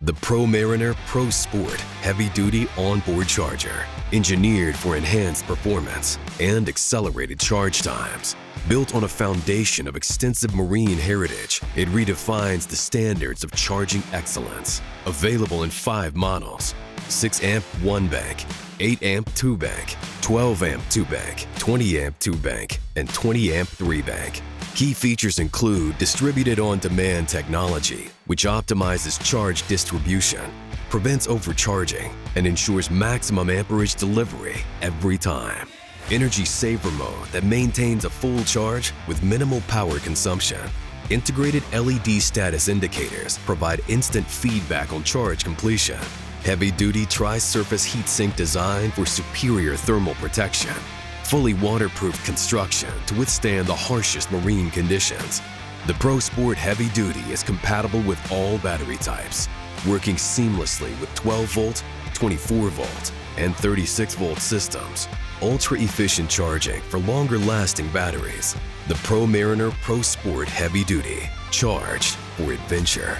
The ProMariner ProSport heavy-duty onboard charger, engineered for enhanced performance and accelerated charge times. Built on a foundation of extensive marine heritage, it redefines the standards of charging excellence. Available in 5 models: 6-amp 1-bank, 8-amp 2-bank, 12-amp 2-bank, 20-amp 2-bank, and 20-amp 3-bank. Key features include distributed on-demand technology, which optimizes charge distribution, prevents overcharging, and ensures maximum amperage delivery every time. Energy saver mode that maintains a full charge with minimal power consumption. Integrated LED status indicators provide instant feedback on charge completion. Heavy-duty tri-surface heatsink design for superior thermal protection. Fully waterproof construction to withstand the harshest marine conditions. The ProSport Heavy Duty is compatible with all battery types, working seamlessly with 12-volt, 24-volt, and 36-volt systems. Ultra-efficient charging for longer-lasting batteries. The ProMariner ProSport Heavy Duty, charged for adventure.